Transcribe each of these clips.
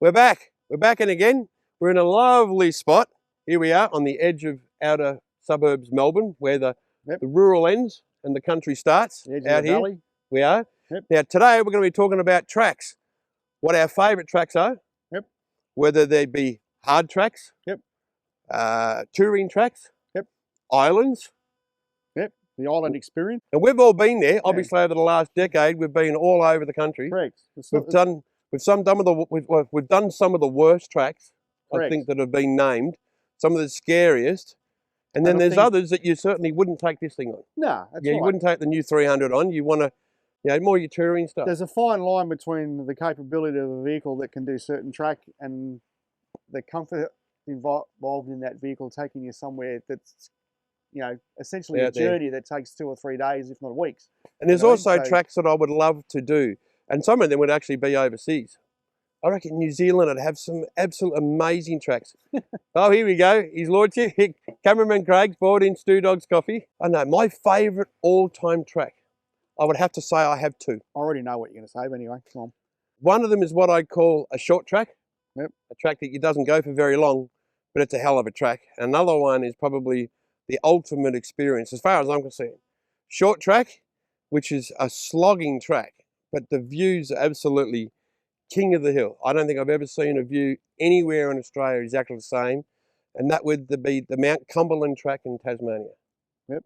We're back. We're back in again. We're in a lovely spot. Here we are on the edge of outer suburbs Melbourne, where the rural ends and the country starts. The edge out of the here. valley. We are. Yep. Now today we're going to be talking about tracks. What our favourite tracks are. Yep. Whether they be hard tracks. Yep. Touring tracks. Yep. Islands. Yep. The island experience. And we've all been there. Obviously, over the last decade, we've been all over the country. Correct. We've done some of the worst tracks. Correct. I think that have been named. Some of the scariest. And then there's others that you certainly wouldn't take this thing on. No, that's you wouldn't take the new 300 on. You want to, more your touring stuff. There's a fine line between the capability of a vehicle that can do certain track and the comfort involved in that vehicle taking you somewhere that's, essentially a journey that takes 2 or 3 days, if not weeks. And there's also tracks that I would love to do. And some of them would actually be overseas. I reckon New Zealand would have some absolute amazing tracks. Oh, here we go. His Lordship, Cameraman Craig's Rod and Studog's coffee. I know, my favourite all-time track. I would have to say I have two. I already know what you're going to say, but anyway, come on. One of them is what I call a short track. Yep. A track that doesn't go for very long, but it's a hell of a track. Another one is probably the ultimate experience, as far as I'm concerned. Short track, which is a slogging track, but the views are absolutely king of the hill. I don't think I've ever seen a view anywhere in Australia exactly the same, and that would be the Mount Cumberland track in Tasmania. Yep.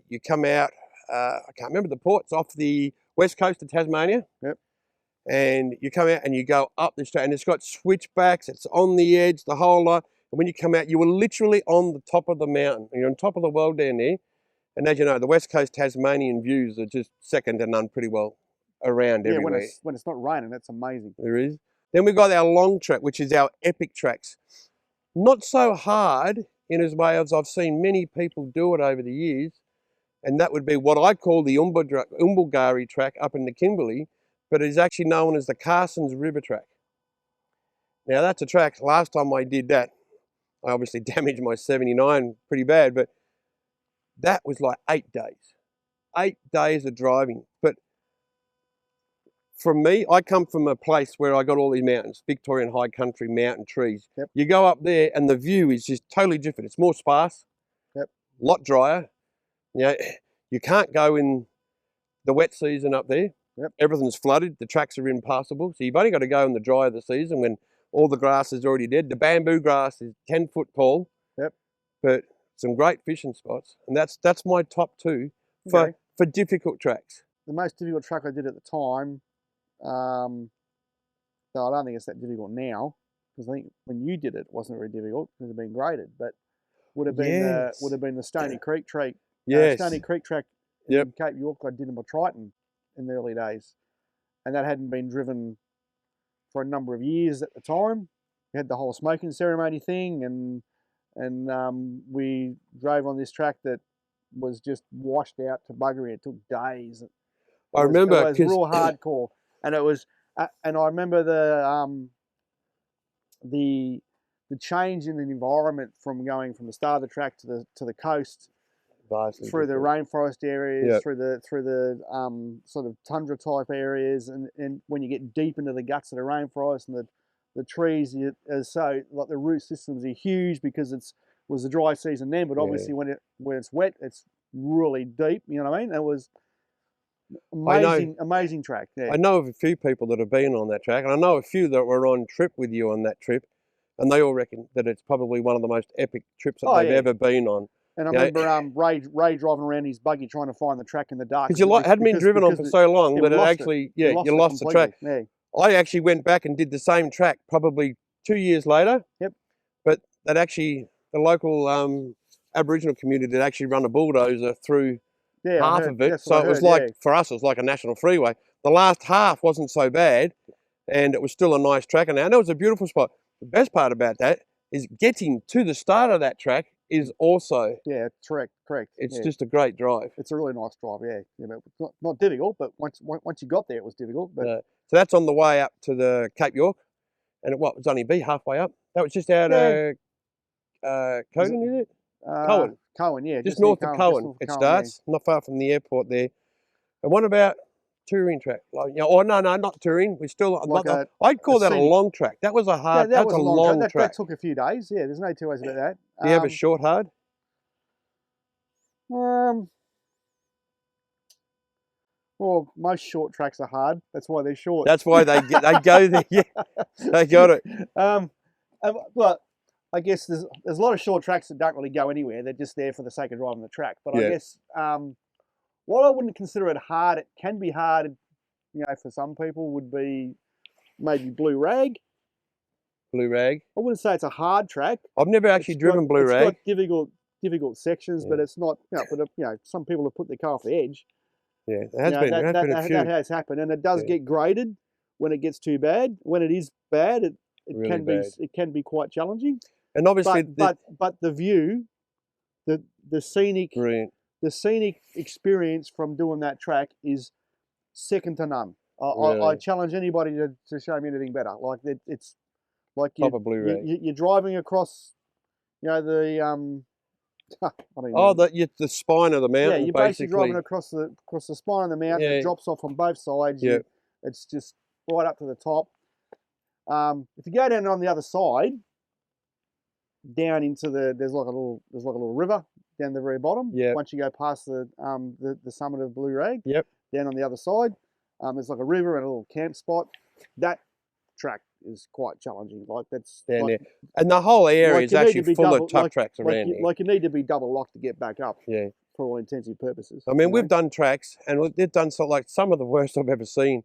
You come out, I can't remember the ports, off the west coast of Tasmania. Yep. And you come out and you go up this track, and it's got switchbacks, it's on the edge, the whole lot. And when you come out, you were literally on the top of the mountain. You're on top of the world down there. And as you know, the west coast Tasmanian views are just second to none pretty well around everywhere. Yeah, when it's not raining, that's amazing. There is. Then we've got our long track, which is our epic tracks. Not so hard in as way as I've seen many people do it over the years. And that would be what I call the Umbulgari track up in the Kimberley, but it is actually known as the Carsen's River track. Now that's a track, last time I did that, I obviously damaged my 79 pretty bad, but that was like 8 days. 8 days of driving. But from me, I come from a place where I got all these mountains, Victorian high country mountain trees. Yep. You go up there and the view is just totally different. It's more sparse, yep. A lot drier. You can't go in the wet season up there. Yep. Everything's flooded, the tracks are impassable. So you've only got to go in the dry of the season when all the grass is already dead. The bamboo grass is 10 foot tall. Yep. But some great fishing spots. And that's my top two for difficult tracks. The most difficult track I did at the time, though I don't think it's that difficult now, because I think when you did it, it wasn't very difficult because it had been graded, but would have been the Stoney Creek track. Yes. Stoney Creek track in Cape York I did in my Triton in the early days. And that hadn't been driven for a number of years at the time. We had the whole smoking ceremony thing, and we drove on this track that was just washed out to buggery. It took days. I remember it was real hardcore, and it was. And I remember the change in the environment from going from the start of the track to the coast. Vastly through the rainforest areas, yep. through the sort of tundra type areas, and when you get deep into the guts of the rainforest and the trees are so like the root systems are huge because it was the dry season then, but obviously when it's wet, it's really deep. You know what I mean? It was amazing track. Yeah. I know of a few people that have been on that track, and I know a few that were on trip with you on that trip, and they all reckon that it's probably one of the most epic trips that they've ever been on. And I remember Ray driving around his buggy trying to find the track in the dark. Because you hadn't been driven on for so long that you lost the track. Yeah. I actually went back and did the same track probably 2 years later. Yep. But the local Aboriginal community had actually run a bulldozer through half of it. So it was for us, it was like a national freeway. The last half wasn't so bad, and it was still a nice track. And it was a beautiful spot. The best part about that is getting to the start of that track is also correct. It's just a great drive. It's a really nice drive, not difficult, but once you got there, it was difficult. But so that's on the way up to the Cape York, and it was only halfway up. That was just out of Cogan, is it? Cohen, just north of Cohen. It starts not far from the airport there. And what about touring track. Like, you know, oh no, not touring. We still Like I'd call that a scenic. long track. That was a hard. that That's was a long track. track. That took a few days. Yeah, there's no two ways about that. Do you have a short hard? Well, most short tracks are hard. That's why they're short. That's why they go there. Yeah, they got it. But I guess there's a lot of short tracks that don't really go anywhere. They're just there for the sake of driving the track. But I guess while I wouldn't consider it hard, it can be hard. You know, for some people, would be maybe Blue Rag. Blue Rag. I wouldn't say it's a hard track. I've never actually driven Blue Rag. It's got difficult sections, but it's not. You know, but you know, some people have put their car off the edge. Yeah, there has been a few. That has happened, and it does get graded when it gets too bad. When it is bad, it really can be quite challenging. And obviously, but the view, the scenic, brilliant. The scenic experience from doing that track is second to none. Really? I challenge anybody to show me anything better. Like it's like you're driving across, you know, the I don't know. The spine of the mountain. Yeah, you're basically driving across the spine of the mountain. It drops off on both sides. Yeah, it's just right up to the top. If you go down on the other side, down into there's like a little river down the very bottom. Yeah. Once you go past the summit of Blue Rag. Yep. Down on the other side, there's like a river and a little camp spot. That track is quite challenging. Like that's down there, and the whole area is actually full of tough tracks around here. Like you need to be double locked to get back up. Yeah. For all intensive purposes. I mean, we've done tracks, and they've done some of the worst I've ever seen.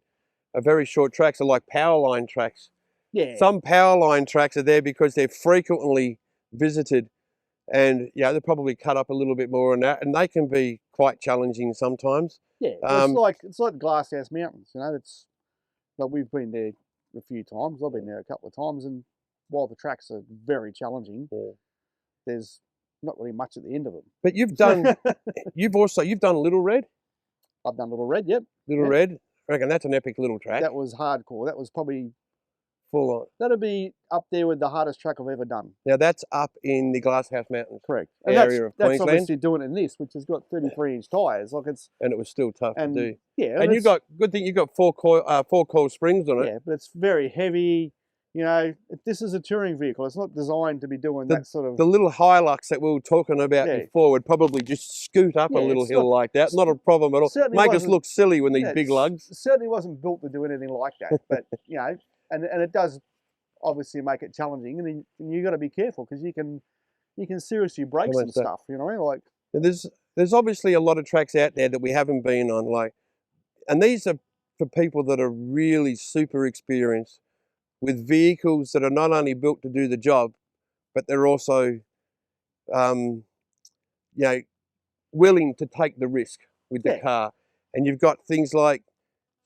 Are very short tracks, are like Powerline Tracks. Yeah. Some Powerline Tracks are there because they're frequently visited, and they're probably cut up a little bit more on that, and they can be quite challenging sometimes. Yeah, it's like Glasshouse Mountains. You know, it's like we've been there a few times. I've been there a couple of times, and while the tracks are very challenging, there's not really much at the end of them. But you've done, you've done Little Red. I've done Little Red. Yep. Little Red. I reckon that's an epic little track. That was hardcore. That was probably full on. That'd be up there with the hardest track I've ever done. Now that's up in the Glasshouse Mountains. Correct. And area of Queensland. That's obviously doing it in this, which has got 33-inch tyres. Like and it was still tough to do. Yeah. And good thing you got four coil springs on it. Yeah, but it's very heavy. You know, this is a touring vehicle. It's not designed to be doing that sort of... The little Hilux that we were talking about before would probably just scoot up a little hill like that. Not a problem at all. Make us look silly when these big lugs. It certainly wasn't built to do anything like that. But, you know, and it does obviously make it challenging. And you got to be careful because you can seriously break some stuff, you know? Like There's obviously a lot of tracks out there that we haven't been on. And these are for people that are really super experienced, with vehicles that are not only built to do the job, but they're also, willing to take the risk with the car. And you've got things like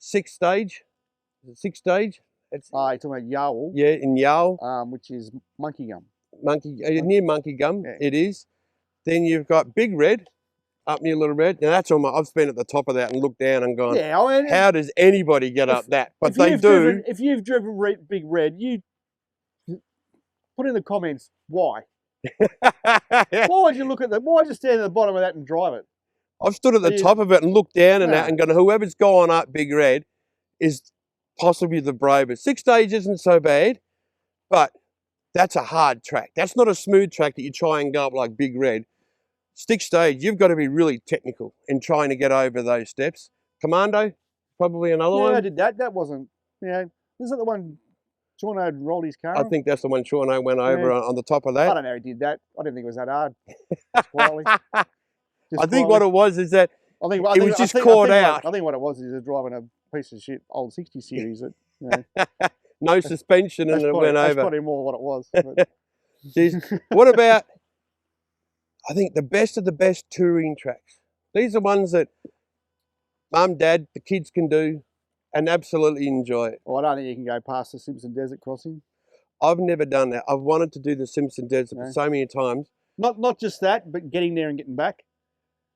six stage. It's you're talking about Yowl. Yeah, in Yowl. Which is Monkey Gum. Near Monkey Gum, yeah. It is. Then you've got Big Red, up near Little Red. Now that's I've been at the top of that and looked down and gone, how does anybody get up that? But they do. If you've driven Big Red, you put in the comments why. Why would you look at that? Why would you stand at the bottom of that and drive it? I've stood at the top of it and looked down and that and gone, whoever's gone up Big Red is possibly the bravest. 6 stage isn't so bad, but that's a hard track. That's not a smooth track that you try and go up like Big Red. 6 stage, you've got to be really technical in trying to get over those steps. Commando, probably another one. Yeah, I did that. That wasn't, isn't that the one Shaun rolled his car I think that's the one Shaun went over on the top of that. I don't know how he did that. I didn't think it was that hard. I think what it was is that he was just caught out. I think what it was is he was driving a piece of shit old 60 series. That, no suspension and it went over. That's probably more what it was. Jeez. What about... I think the best of the best touring tracks. These are ones that Mum, Dad, the kids can do and absolutely enjoy it. Well, I don't think you can go past the Simpson Desert crossing. I've never done that. I've wanted to do the Simpson Desert for so many times. Not just that, but getting there and getting back.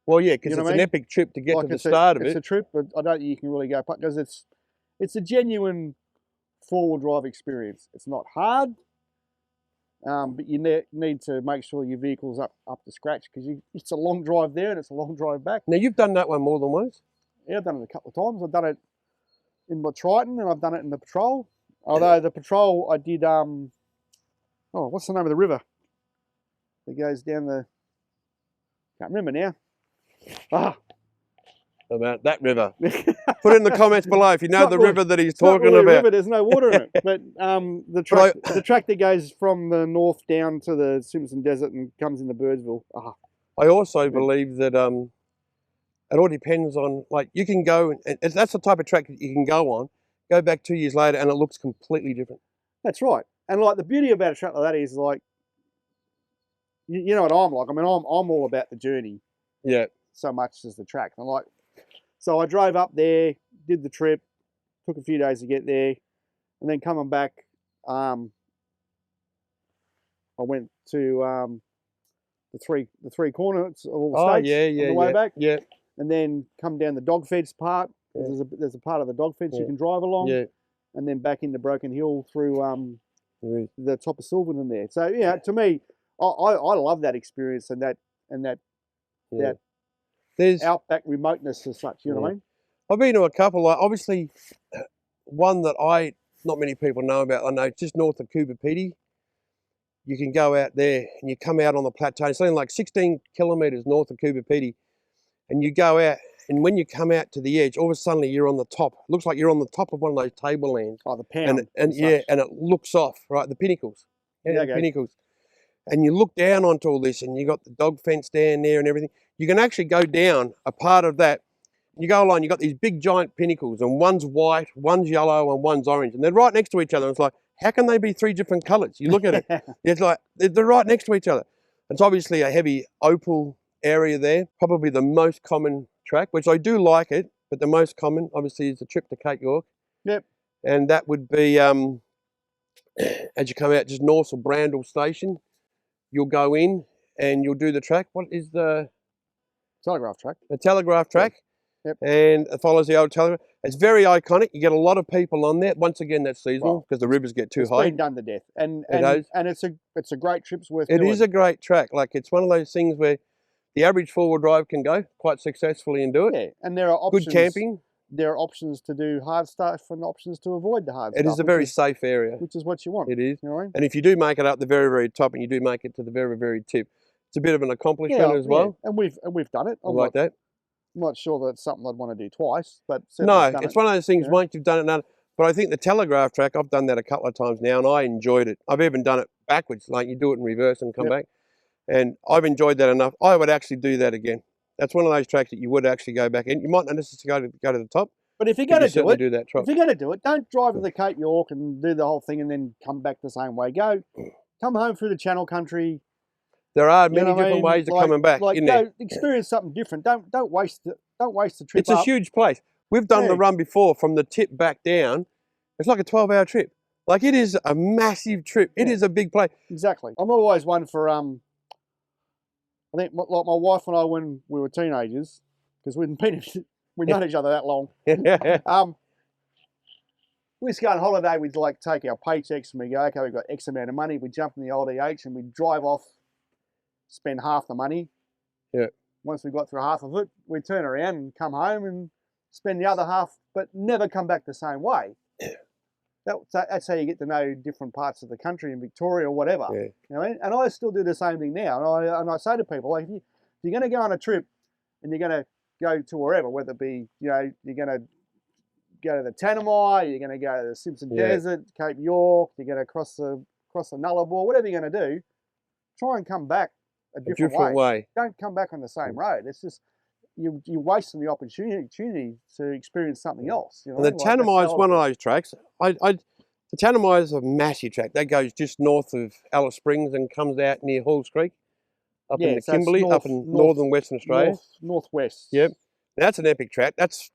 Well, yeah, because it's an epic trip to get to the start of it. It's a trip, but I don't think you can really go past because it's a genuine four-wheel drive experience. It's not hard. But you need to make sure your vehicle's up to scratch because it's a long drive there and it's a long drive back. Now, you've done that one more than once? Yeah, I've done it a couple of times. I've done it in my Triton, and I've done it in the patrol. Although the patrol, I did, what's the name of the river that goes down the, can't remember now. About that river. Put it in the comments below if you know the river that he's it's not talking really a about. river, there's no water in it. But the track that goes from the north down to the Simpson Desert and comes into Birdsville. I also believe that it all depends on, like, you can go, and that's the type of track that you can go on, go back 2 years later, and it looks completely different. That's right. And like the beauty about a track like that is, like, you know what I'm like. I mean, I'm all about the journey. Yeah. So much as the track. I'm like, so I drove up there, did the trip, took a few days to get there, and then coming back, I went to the three corners of all the states on the way back. Yeah. And then come down the dog fence part. There's a part of the dog fence you can drive along. Yeah. And then back into Broken Hill through the top of Silverton there. So yeah, to me, I love that experience and that there's outback remoteness as such. You know what I mean? I've been to a couple. Like, obviously, one that not many people know about. I know just north of Coober Pedy. You can go out there and you come out on the plateau. It's something like 16 kilometres north of Coober Pedy, and you go out. And when you come out to the edge, all of a sudden you're on the top. It looks like you're on the top of one of those tablelands. Oh, the pound. And it looks off, right? The pinnacles. Yeah, the pinnacles. And you look down onto all this, and you got the dog fence down there and everything. You can actually go down a part of that. You go along, you got these big giant pinnacles, and one's white, one's yellow, and one's orange. And they're right next to each other. And it's like, how can they be three different colours? You look at it. It's like, they're right next to each other. It's obviously a heavy opal area there. Probably the most common track, which I do like it, but the most common, obviously, is the trip to Cape York. Yep. And that would be, as you come out just north of Brandall Station, you'll go in and you'll do the track. What is the... Telegraph track. The telegraph track. Yep. And it follows the old telegraph. It's very iconic. You get a lot of people on there. Once again, that's seasonal because the rivers get too high. It's been done to death. And it's a great trip. It's worth doing. It is a great track. Like, it's one of those things where the average four-wheel drive can go quite successfully and do it. Yeah, and there are options. Good camping. There are options to do hard stuff and options to avoid the hard stuff. It is a very safe area. Which is what you want. It is. You know what I mean? And if you do make it up the very, very top and you do make it to the very, very tip, it's a bit of an accomplishment as well. Yeah. And we've done it. I'm not sure that it's something I'd want to do twice, but no, it's one of those things. Once you've done it, but I think the telegraph track, I've done that a couple of times now, and I enjoyed it. I've even done it backwards, like you do it in reverse and come back, and I've enjoyed that enough. I would actually do that again. That's one of those tracks that you would actually go back in. You might not necessarily go to the top, but if you're going to do it, if you're going to do it, don't drive to the Cape York and do the whole thing and then come back the same way. Come home through the Channel Country. There are many different ways of coming back. Like, go experience something different. Don't waste the trip. It's a huge place. We've done the run before from the tip back down. It's like a 12-hour trip. Like, it is a massive trip. It is a big place. Exactly. I'm always one for I think like my wife and I when we were teenagers, because we've known each other that long. We used to go on holiday. We'd like take our paychecks and we go, okay, we've got X amount of money. We jump in the old EH and we drive off. Spend half the money. Yeah. Once we got through half of it, we'd turn around and come home and spend the other half, but never come back the same way. That's how you get to know different parts of the country in Victoria or whatever. Yeah. You know, and I still do the same thing now. And I say to people, like, if you're going to go on a trip and you're going to go to wherever, whether it be, you're going to go to the Tanami, you're going to go to the Simpson Desert, Cape York, you're going to cross the Nullarbor, whatever you're going to do, try and come back a different way. Don't come back on the same road. It's just you're wasting the opportunity to experience something else. You know, and the Tanami is one of those tracks. The Tanami is a massive track. That goes just north of Alice Springs and comes out near Halls Creek, up in the Kimberley, up in northern Western Australia. Northwest. Yep. That's an epic track. That's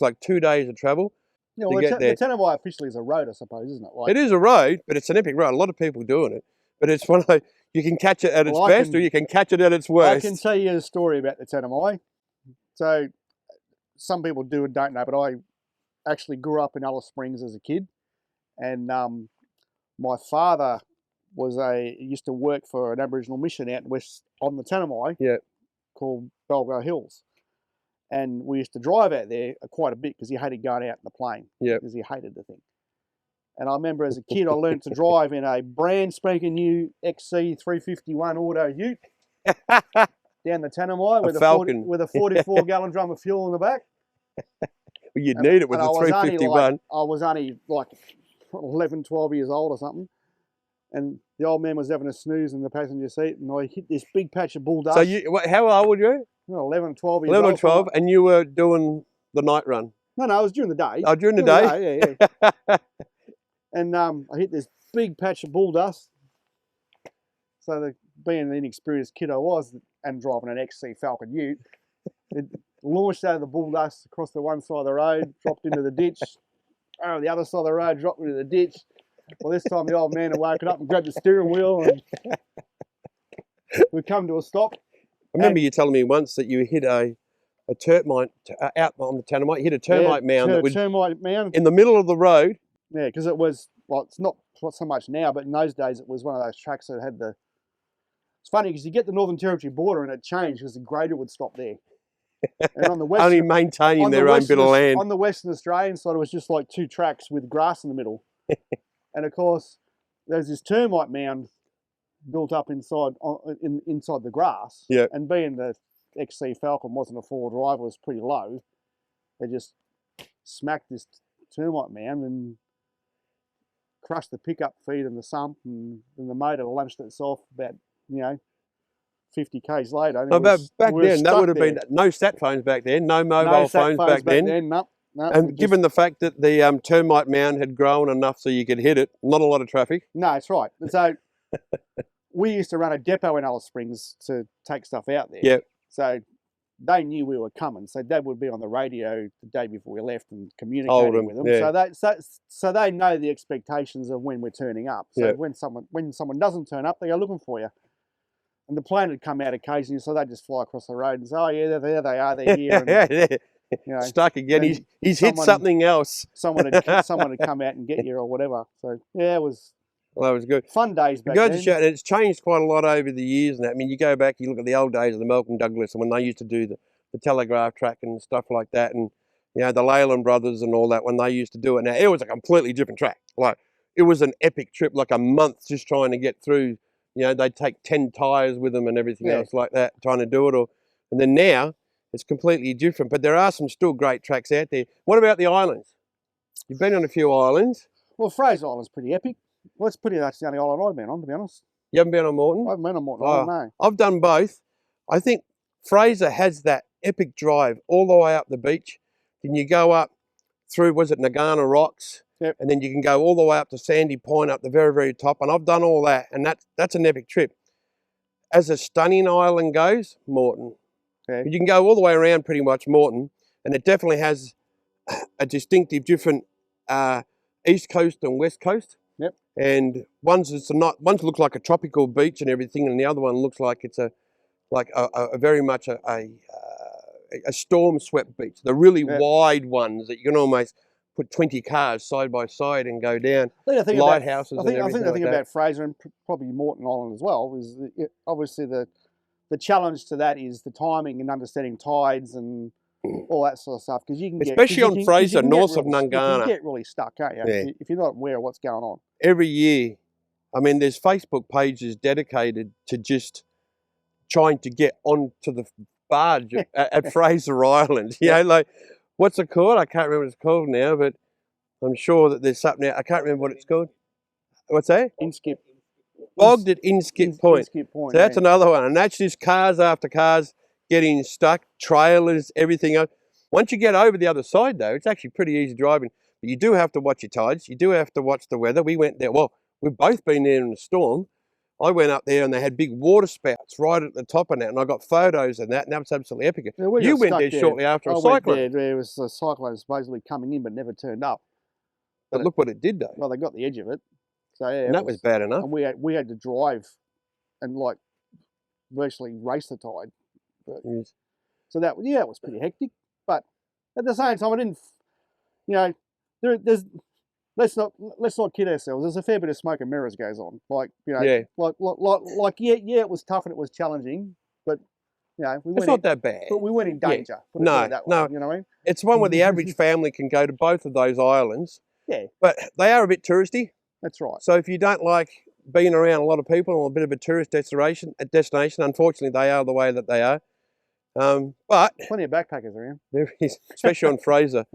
like 2 days of travel. Yeah, well, the Tanami officially is a road, I suppose, isn't it? Like, it is a road, but it's an epic road. A lot of people doing it, but it's one of those. You can catch it at its best, or you can catch it at its worst. I can tell you a story about the Tanami. So, some people do and don't know, but I actually grew up in Alice Springs as a kid, and my father used to work for an Aboriginal mission out west on the Tanami, called Belgo Hills, And we used to drive out there quite a bit because he hated going out in the plane. Yeah. Because he hated the thing. And I remember as a kid, I learned to drive in a brand spanking new XC 351 Auto Ute down the Tanami with a 44 gallon drum of fuel in the back. Well, you'd need it with the 351. I was only like 11, 12 years old or something. And the old man was having a snooze in the passenger seat, and I hit this big patch of bull dust. So how old were you? 11, 12 years 11 old. or 12, and you were doing the night run? No, it was during the day. Oh, during the day? Yeah. And I hit this big patch of bull dust. So being the inexperienced kid I was, and driving an XC Falcon Ute, it launched out of the bull dust across the one side of the road, dropped into the ditch. The other side of the road, dropped into the ditch. Well, this time the old man had woken up and grabbed the steering wheel, and we come to a stop. I remember you telling me once that you hit a termite out on the Tanami. You hit a termite mound that was in the middle of the road. Yeah, because it was, well, it's not so much now, but in those days it was one of those tracks that had the. It's funny because you get the Northern Territory border and it changed because the grader would stop there. And on the western, only maintaining their own bit of land. On the Western Australian side, it was just like two tracks with grass in the middle. And of course, there's this termite mound built up inside inside the grass. Yeah. And being the XC Falcon wasn't a four-wheel drive, it was pretty low. They just smacked this termite mound and crushed the pickup feed and the sump, and the motor launched itself about 50 k's later. No, but back then, that would have been no sat phones back then, no mobile phones back then. No, and given the fact that the termite mound had grown enough so you could hit it, not a lot of traffic. No, that's right. So we used to run a depot in Alice Springs to take stuff out there. Yeah. So they knew we were coming. So Dad would be on the radio the day before we left and communicating with them. Yeah. So they know the expectations of when we're turning up. So yeah. when someone doesn't turn up, they go looking for you. And the plane would come out occasionally, so they'd just fly across the road and say, "Oh yeah, there they are, they're here." And, stuck again. He's hit something else. someone had come out and get you or whatever. So yeah, it was. Well, that was good. Fun days back then. And it's changed quite a lot over the years. And I mean, you go back, you look at the old days of the Malcolm Douglas, and when they used to do the telegraph track and stuff like that, and the Leyland brothers and all that, when they used to do it. Now it was a completely different track. Like it was an epic trip, like a month just trying to get through. They'd take 10 tyres with them and everything else like that, trying to do it. And then now, it's completely different. But there are some still great tracks out there. What about the islands? You've been on a few islands. Well, Fraser Island's pretty epic. Well, it's pretty much the only island I've been on, to be honest. You haven't been on Moreton? I haven't been on Moreton Island, no. I've done both. I think Fraser has that epic drive all the way up the beach. Then you go up through, was it Nagana Rocks? Yep. And then you can go all the way up to Sandy Point, up the very, very top. And I've done all that, and that's an epic trip. As a stunning island goes, Moreton. Okay. But you can go all the way around pretty much Moreton, and it definitely has a distinctive different east coast and west coast. Yep. And one looks like a tropical beach and everything, and the other one looks like it's a very much a storm-swept beach. The really wide ones that you can almost put 20 cars side by side and go down. Lighthouses and everything. I think the thing about Fraser and probably Moreton Island as well is obviously the challenge to that is the timing and understanding tides and all that sort of stuff. Because you can especially on Fraser, north of Nangana. You can get really stuck, can't you? Yeah. If you're not aware of what's going on. Every year, I mean, there's Facebook pages dedicated to just trying to get onto the barge at Fraser Island. Like, what's it called? I can't remember what it's called now, but I'm sure that there's something out. I can't remember what it's called. What's that? Inskip. Bogged at Inskip Point. Inskip Point. So that's another one. And that's just cars after cars getting stuck, trailers, everything else. Once you get over the other side, though, it's actually pretty easy driving. But you do have to watch your tides. You do have to watch the weather. We went there. Well, we've both been there in a storm. I went up there and they had big water spouts right at the top of that, and I got photos of that, and that was absolutely epic. Yeah, you went there shortly after a cyclone. There was a cyclone supposedly coming in but never turned up. But look what it did, though. Well, they got the edge of it. So yeah, and that was bad enough. And we had to drive and like virtually race the tide. But, yes. So that it was pretty hectic. But at the same time, I didn't. There's. Let's not kid ourselves. There's a fair bit of smoke and mirrors goes on. Like it was tough and it was challenging, but You know, we It's weren't not in, that bad. but we weren't in danger. Put No, it that way, no. you know what I mean? It's one where the average family can go to both of those islands. Yeah. But they are a bit touristy. That's right. So if you don't like being around a lot of people or a bit of a tourist destination, unfortunately they are the way that they are. But Plenty of backpackers around. there is, especially on Fraser.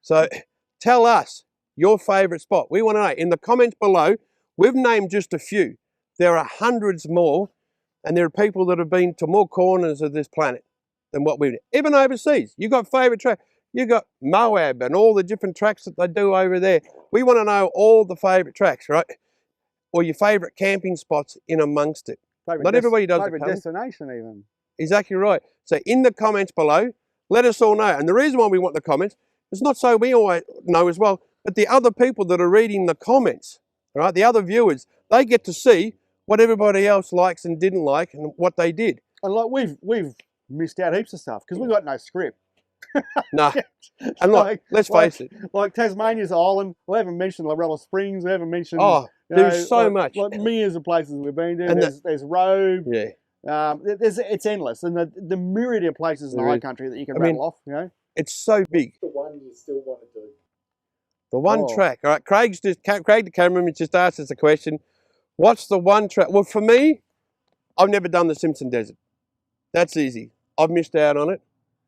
So tell us your favourite spot. We want to know. In the comments below, we've named just a few. There are hundreds more, and there are people that have been to more corners of this planet than what we've done. Even overseas, you got favourite track. You got Moab and all the different tracks that they do over there. We want to know all the favourite tracks, right? Or your favourite camping spots in amongst it. Not everybody does favourite destination even. Exactly right. So in the comments below, let us all know. And the reason why we want the comments is not so we all know as well, but the other people that are reading the comments, right? The other viewers, they get to see what everybody else likes and didn't like and what they did. And like we've missed out heaps of stuff because we've got no script. No. And look, let's face it. Like Tasmania's island, we haven't mentioned Lorella Springs, we haven't mentioned... Oh, there's so much. Like millions of places we've been to. And there's Robe. Yeah. It's endless. And the myriad of places in the high country that you can rattle off, you know. It's so big. The one you still want to do. The one track. All right, Craig the cameraman just asked us a question. What's the one track? Well, for me, I've never done the Simpson Desert. That's easy. I've missed out on it.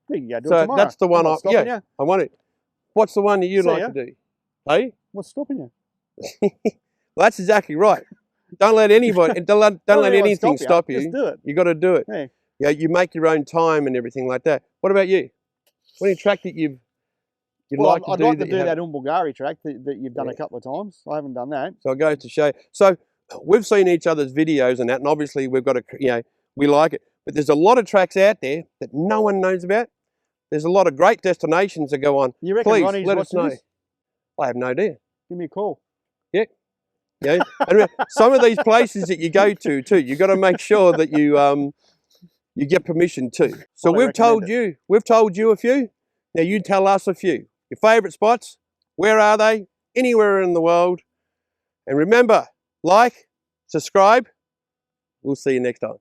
You can go do it So tomorrow. that's the one I want it. What's the one that you'd like to do? Hey? What's stopping you? Well, that's exactly right. Don't let anybody, don't let anything stop you. Just do it. You got to do it. Hey. Yeah, you make your own time and everything like that. What about you? What track that you'd like to do? I'd like to do that Umbulgari track that you've done a couple of times. I haven't done that. So it goes to show. So we've seen each other's videos and that, and obviously we've got to, we like it. But there's a lot of tracks out there that no one knows about. There's a lot of great destinations that go on. You reckon Please Ronnie's let us know. this? I have no idea. Give me a call. Yeah. Yeah. And some of these places that you go to too, you've got to make sure that you get permission too. So we've told you a few. Now you tell us a few. Your favourite spots, where are they? Anywhere in the world. And remember, like, subscribe. We'll see you next time.